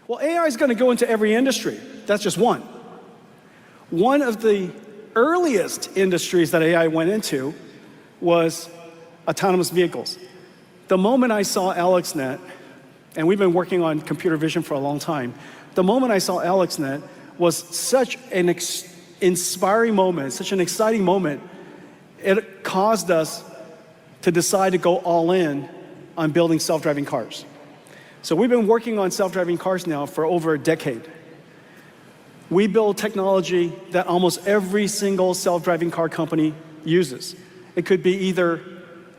Well, AI is going to go into every industry. That's just one. One of the earliest industries that AI went into was autonomous vehicles. The moment I saw AlexNet, and we've been working on computer vision for a long time, the moment I saw AlexNet was such an inspiring moment, such an exciting moment. It caused us to decide to go all in on building self-driving cars. So we've been working on self-driving cars now for over a decade. We build technology that almost every single self-driving car company uses. It could be either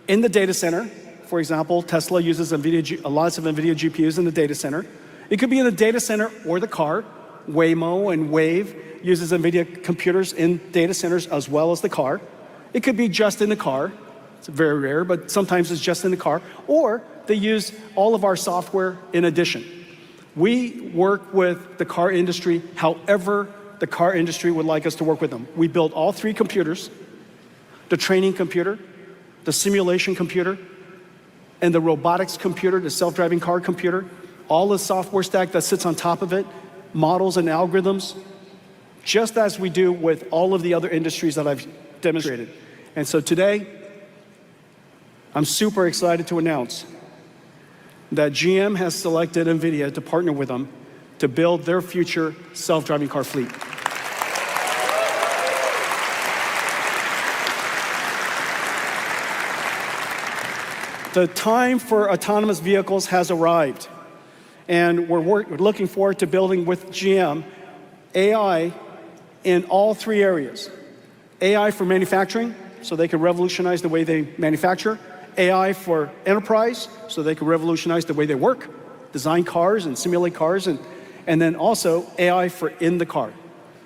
in the data center. For example, Tesla uses lots of NVIDIA GPUs in the data center. It could be in the data center or the car. Waymo and Wave uses NVIDIA computers in data centers as well as the car. It could be just in the car. It's very rare, but sometimes it's just in the car. Or they use all of our software in addition. We work with the car industry however the car industry would like us to work with them. We build all three computers, the training computer, the simulation computer, and the robotics computer, the self-driving car computer, all the software stack that sits on top of it, models and algorithms, just as we do with all of the other industries that I've demonstrated. And so today, I'm super excited to announce that GM has selected NVIDIA to partner with them to build their future self-driving car fleet. The time for autonomous vehicles has arrived, and we're looking forward to building with GM AI in all three areas. AI for manufacturing, so they can revolutionize the way they manufacture. AI for enterprise, so they can revolutionize the way they work, design cars and simulate cars, and then also AI for in the car.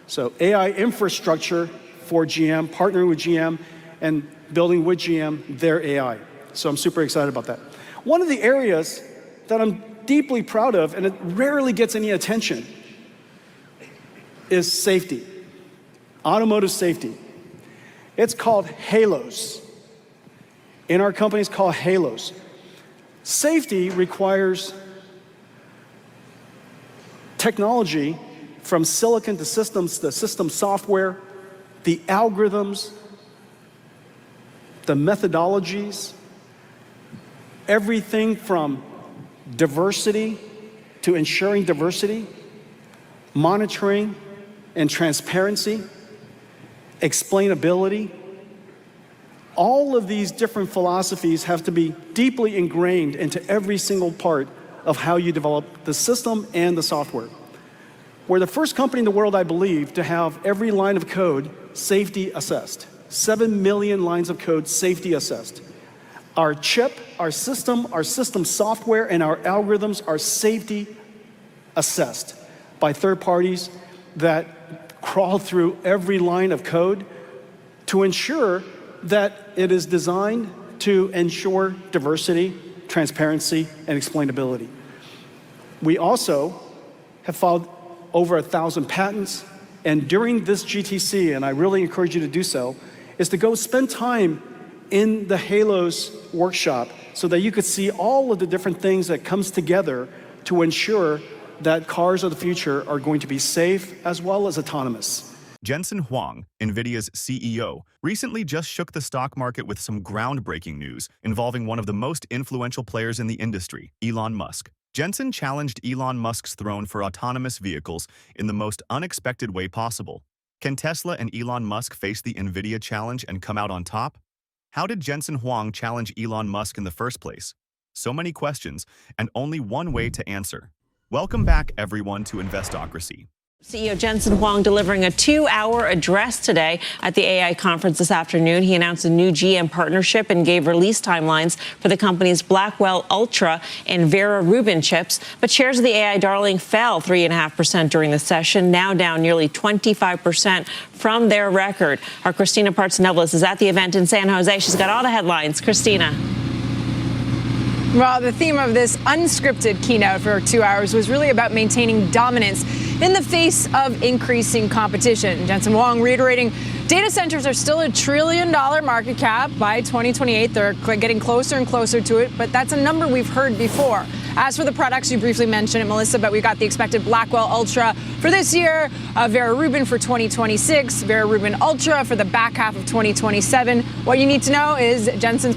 So AI infrastructure for GM, partnering with GM, and building with GM their AI. So I'm super excited about that. One of the areas that I'm deeply proud of, and it rarely gets any attention, is safety, automotive safety. It's called halos. In our company, it's called halos. Safety requires technology from silicon to systems, the system software, the algorithms, the methodologies, everything from diversity to ensuring diversity, monitoring and transparency, explainability. All of these different philosophies have to be deeply ingrained into every single part of how you develop the system and the software. We're the first company in the world, I believe, to have every line of code safety assessed. 7 million lines of code safety assessed. Our chip, our system software, and our algorithms are safety assessed by third parties that crawl through every line of code to ensure that it is designed to ensure diversity, transparency, and explainability. We also have filed over 1,000 patents, and during this GTC, and I really encourage you to do so, is to go spend time in the Halos workshop so that you could see all of the different things that comes together to ensure that cars of the future are going to be safe as well as autonomous. Jensen Huang, Nvidia's CEO, recently just shook the stock market with some groundbreaking news involving one of the most influential players in the industry, Elon Musk. Jensen challenged Elon Musk's throne for autonomous vehicles in the most unexpected way possible. Can Tesla and Elon Musk face the Nvidia challenge and come out on top? How did Jensen Huang challenge Elon Musk in the first place? So many questions, and only one way to answer. Welcome back, everyone, to Investocracy. CEO Jensen Huang delivering a 2-hour address today at the AI conference this afternoon. He announced a new GM partnership and gave release timelines for the company's Blackwell Ultra and Vera Rubin chips. But shares of the AI darling fell 3.5% during the session, now down nearly 25% from their record. Our Christina Partsinevelos is at the event in San Jose. She's got all the headlines. Christina. Well, the theme of this unscripted keynote for 2 hours was really about maintaining dominance in the face of increasing competition. Jensen Huang reiterating data centers are still $1 trillion market cap by 2028. They're getting closer and closer to it, but that's a number we've heard before. As for the products, you briefly mentioned it, Melissa, but we got the expected Blackwell Ultra for this year, Vera Rubin for 2026, Vera Rubin Ultra for the back half of 2027. What you need to know is Jensen's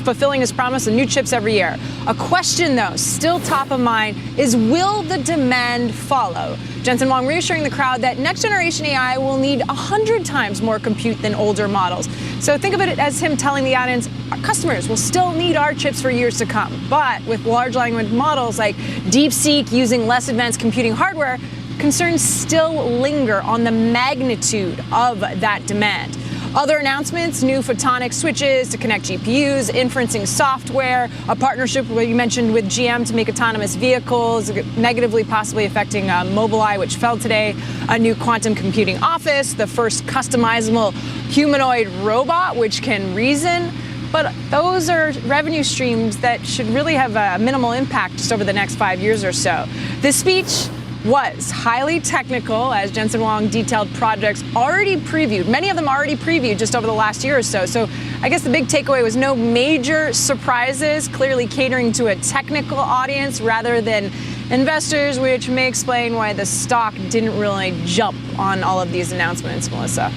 fulfilling his promise of new chips every year. A question, though, still top of mind is, will the demand follow? Jensen Huang reassuring the crowd that next generation AI will need 100 times more compute than older models. So think of it as him telling the audience, our customers will still need our chips for years to come. But with large language models like DeepSeek using less advanced computing hardware, concerns still linger on the magnitude of that demand. Other announcements, new photonic switches to connect GPUs, inferencing software, a partnership you mentioned with GM to make autonomous vehicles, negatively possibly affecting Mobileye, which fell today, a new quantum computing office, the first customizable humanoid robot, which can reason. But those are revenue streams that should really have a minimal impact just over the next 5 years or so. This speech was highly technical, as Jensen Huang detailed projects already previewed, many of them already previewed just over the last year or so. So I guess the big takeaway was no major surprises, clearly catering to a technical audience rather than investors, which may explain why the stock didn't really jump on all of these announcements, Melissa.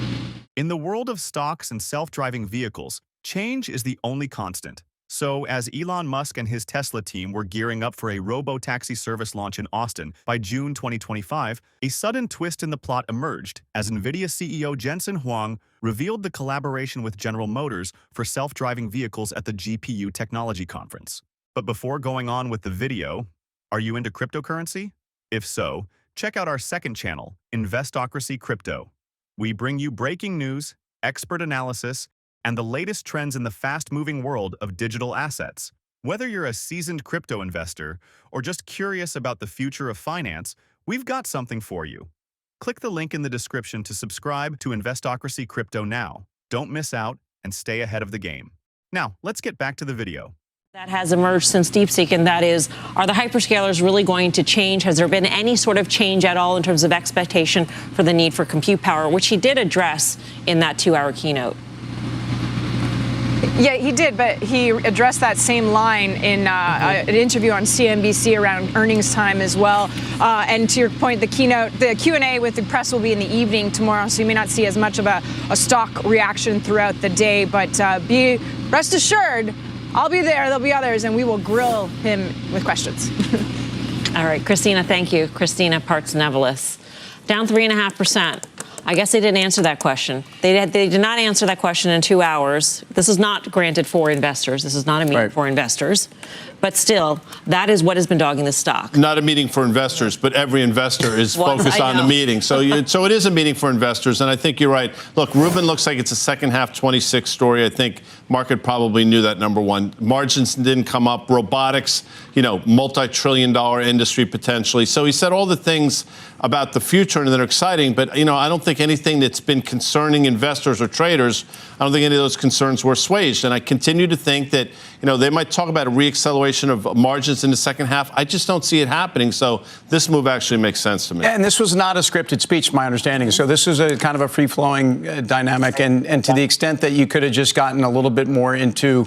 In the world of stocks and self-driving vehicles, change is the only constant. So, as Elon Musk and his Tesla team were gearing up for a robo-taxi service launch in Austin by June 2025, a sudden twist in the plot emerged as Nvidia CEO Jensen Huang revealed the collaboration with General Motors for self-driving vehicles at the GPU Technology Conference. But before going on with the video, are you into cryptocurrency? If so, check out our second channel, Investocracy Crypto. We bring you breaking news, expert analysis, and the latest trends in the fast-moving world of digital assets. Whether you're a seasoned crypto investor or just curious about the future of finance, we've got something for you. Click the link in the description to subscribe to Investocracy Crypto now. Don't miss out and stay ahead of the game. Now, let's get back to the video. That has emerged since DeepSeek, and that is, are the hyperscalers really going to change? Has there been any sort of change at all in terms of expectation for the need for compute power, which he did address in that 2-hour keynote? Yeah, he did, but he addressed that same line in an interview on CNBC around earnings time as well. And to your point, the Q&A with the press will be in the evening tomorrow, so you may not see as much of a stock reaction throughout the day. But be rest assured, I'll be there, there'll be others, and we will grill him with questions. All right, Christina, thank you. Christina Parts-Nevelis. Down 3.5%. I guess they didn't answer that question. They did not answer that question in 2 hours. This is not granted for investors. This is not a meeting for investors. But still, that is what has been dogging the stock. Not a meeting for investors, but every investor is focused on the meeting. So it is a meeting for investors, and I think you're right. Look, Rubin looks like it's a second half 26 story. I think market probably knew that, number one. Margins didn't come up. Robotics, multi-trillion-dollar industry potentially. So he said all the things about the future and that are exciting, but, I don't think anything that's been concerning investors or traders, I don't think any of those concerns were assuaged. And I continue to think that, they might talk about a reacceleration of margins in the second half. I just don't see it happening. So this move actually makes sense to me. And this was not a scripted speech, my understanding. So this is a kind of a free-flowing dynamic. And to the extent that you could have just gotten a little bit more into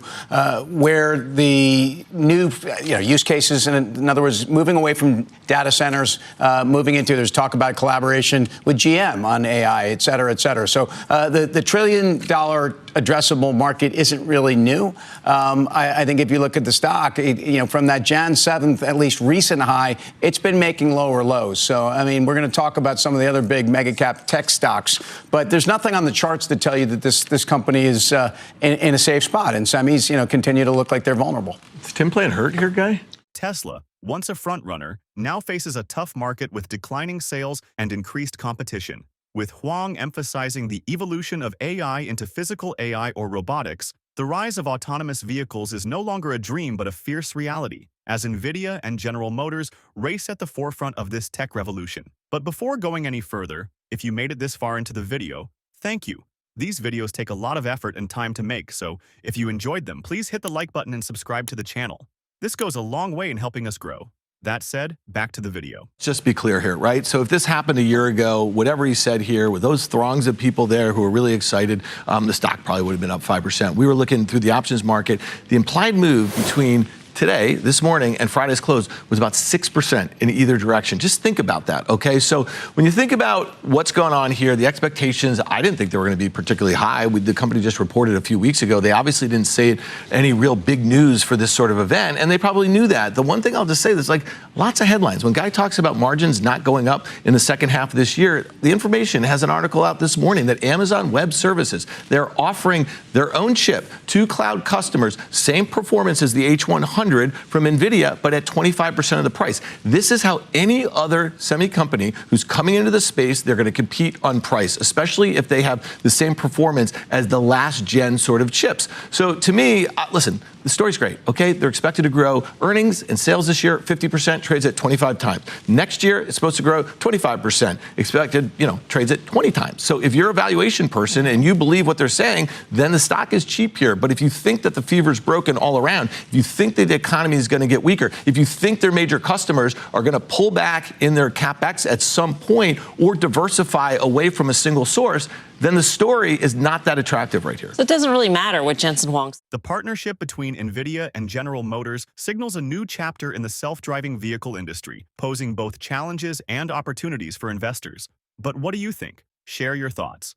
where the new use cases, in other words, moving away from data centers, moving into, there's talk about collaboration with GM on AI, et cetera, et cetera. So the $1 trillion addressable market isn't really new. I think if you look at the stock, from that Jan 7th, at least recent high, it's been making lower lows. So, we're going to talk about some of the other big mega cap tech stocks, but there's nothing on the charts that tell you that this company is in a safe spot. And semis, continue to look like they're vulnerable. Is Tim playing hurt here, guy? Tesla, once a front-runner, now faces a tough market with declining sales and increased competition. With Huang emphasizing the evolution of AI into physical AI or robotics, the rise of autonomous vehicles is no longer a dream but a fierce reality, as Nvidia and General Motors race at the forefront of this tech revolution. But before going any further, if you made it this far into the video, thank you. These videos take a lot of effort and time to make, so if you enjoyed them, please hit the like button and subscribe to the channel. This goes a long way in helping us grow. That said, back to the video. Just be clear here, right? So if this happened a year ago, whatever he said here, with those throngs of people there who were really excited, the stock probably would have been up 5%. We were looking through the options market. The implied move between today, this morning, and Friday's close was about 6% in either direction. Just think about that, okay? So when you think about what's going on here, the expectations, I didn't think they were going to be particularly high. The company just reported a few weeks ago. They obviously didn't say any real big news for this sort of event, and they probably knew that. The one thing I'll just say, there's like lots of headlines. When Guy talks about margins not going up in the second half of this year, the information has an article out this morning that Amazon Web Services, they're offering their own chip to cloud customers, same performance as the H100 from Nvidia, but at 25% of the price. This is how any other semi company who's coming into the space, they're going to compete on price, especially if they have the same performance as the last gen sort of chips. So to me, listen, the story's great, okay? They're expected to grow earnings and sales this year, 50%, trades at 25 times. Next year, it's supposed to grow 25%, expected, trades at 20 times. So if you're a valuation person and you believe what they're saying, then the stock is cheap here. But if you think that the fever's broken all around, if you think that the economy is going to get weaker, if you think their major customers are going to pull back in their capex at some point or diversify away from a single source, then the story is not that attractive right here. So it doesn't really matter what Jensen Huang. The partnership between Nvidia and General Motors signals a new chapter in the self-driving vehicle industry, posing both challenges and opportunities for investors. But what do you think? Share your thoughts.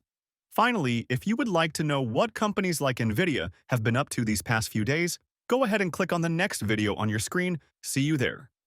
Finally, if you would like to know what companies like Nvidia have been up to these past few days, go ahead and click on the next video on your screen. See you there.